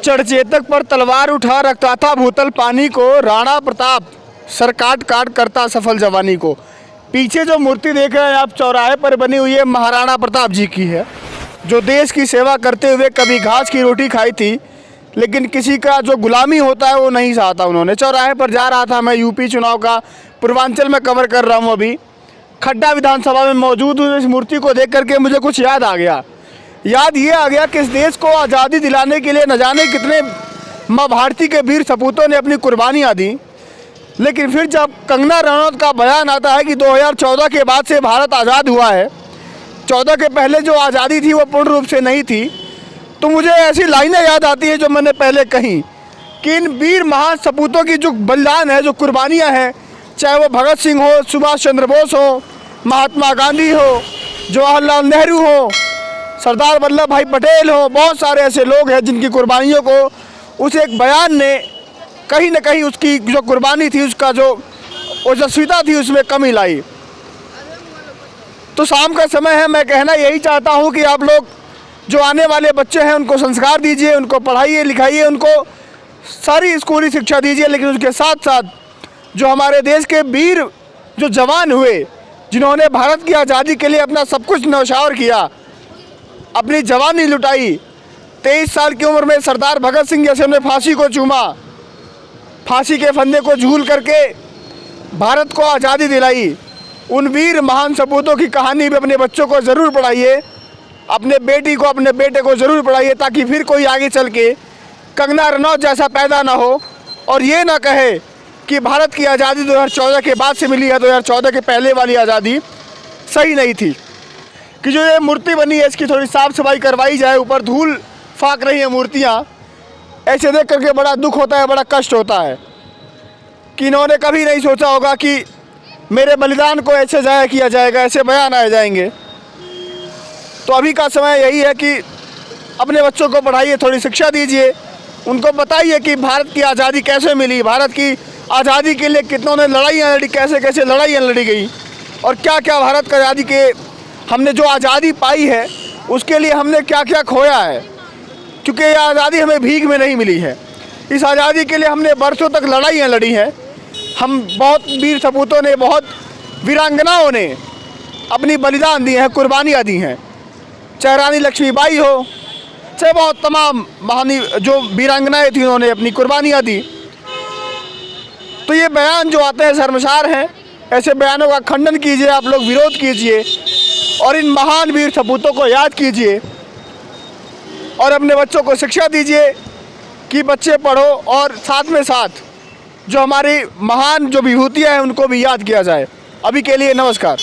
चढ़चेतक पर तलवार उठा रखता था भूतल पानी को, राणा प्रताप सर काट काट करता सफल जवानी को। पीछे जो मूर्ति देख रहे हैं आप चौराहे पर बनी हुई है, महाराणा प्रताप जी की है, जो देश की सेवा करते हुए कभी घास की रोटी खाई थी, लेकिन किसी का जो गुलामी होता है वो नहीं चाहता उन्होंने। चौराहे पर जा रहा था मैं, यूपी चुनाव का पूर्वांचल में कवर कर रहा हूँ अभी, खड्डा विधानसभा में मौजूद हूँ। इस मूर्ति को देख करके मुझे कुछ याद आ गया। याद ये आ गया कि इस देश को आज़ादी दिलाने के लिए न जाने कितने माँ भारती के वीर सपूतों ने अपनी कुर्बानियाँ दी, लेकिन फिर जब कंगना रनौत का बयान आता है कि 2014 के बाद से भारत आज़ाद हुआ है, 14 के पहले जो आज़ादी थी वो पूर्ण रूप से नहीं थी, तो मुझे ऐसी लाइनें याद आती हैं जो मैंने पहले कही कि इन वीर महान सपूतों की जो बलिदान है, जो कुर्बानियाँ हैं, चाहे वो भगत सिंह हो, सुभाष चंद्र बोस हो, महात्मा गांधी हो, जवाहरलाल नेहरू हो, सरदार वल्लभ भाई पटेल हो, बहुत सारे ऐसे लोग हैं जिनकी कुर्बानियों को उस एक बयान ने कहीं ना कहीं उसकी जो कुर्बानी थी, उसका जो ओजस्विता थी, उसमें कमी लाई। तो शाम का समय है, मैं कहना यही चाहता हूँ कि आप लोग जो आने वाले बच्चे हैं उनको संस्कार दीजिए, उनको पढ़ाइए लिखाइए, उनको सारी स्कूली शिक्षा दीजिए, लेकिन उसके साथ साथ जो हमारे देश के वीर जो जवान हुए, जिन्होंने भारत की आज़ादी के लिए अपना सब कुछ न्यौछावर किया, अपनी जवानी लुटाई, 23 साल की उम्र में सरदार भगत सिंह जैसे ने फांसी को चूमा, फांसी के फंदे को झूल करके भारत को आज़ादी दिलाई, उन वीर महान सपूतों की कहानी भी अपने बच्चों को ज़रूर पढ़ाइए, अपने बेटी को, अपने बेटे को ज़रूर पढ़ाइए, ताकि फिर कोई आगे चल के कंगना रनौत जैसा पैदा ना हो और ये ना कहे कि भारत की आज़ादी 2014 के बाद से मिली है, 2014 के पहले वाली आज़ादी सही नहीं थी। कि जो ये मूर्ति बनी है इसकी थोड़ी साफ़ सफाई करवाई जाए, ऊपर धूल फाक रही है मूर्तियाँ, ऐसे देख करके बड़ा दुख होता है, बड़ा कष्ट होता है कि इन्होंने कभी नहीं सोचा होगा कि मेरे बलिदान को ऐसे ज़ाया किया जाएगा, ऐसे बयान आए जाएंगे। तो अभी का समय यही है कि अपने बच्चों को पढ़ाइए, थोड़ी शिक्षा दीजिए, उनको बताइए कि भारत की आज़ादी कैसे मिली, भारत की आज़ादी के लिए कितनों ने लड़ाइयाँ लड़ी, कैसे कैसे लड़ाइयाँ लड़ी गई और क्या क्या भारत की आज़ादी के हमने जो आज़ादी पाई है उसके लिए हमने क्या क्या खोया है, क्योंकि ये आज़ादी हमें भीख में नहीं मिली है। इस आज़ादी के लिए हमने बरसों तक लड़ाइयाँ लड़ी हैं। हम बहुत वीर सपूतों ने, बहुत वीरांगनाओं ने अपनी बलिदान दी हैं, कुर्बानियाँ दी हैं, चाहे रानी लक्ष्मीबाई हो, चाहे बहुत तमाम महानी जो वीरांगनाएँ थी, उन्होंने अपनी कुर्बानियाँ दी। तो ये बयान जो आते हैं शर्मसार हैं, ऐसे बयानों का खंडन कीजिए, आप लोग विरोध कीजिए और इन महान वीर सपूतों को याद कीजिए और अपने बच्चों को शिक्षा दीजिए कि बच्चे पढ़ो और साथ में साथ जो हमारी महान जो विभूतियाँ हैं उनको भी याद किया जाए। अभी के लिए नमस्कार।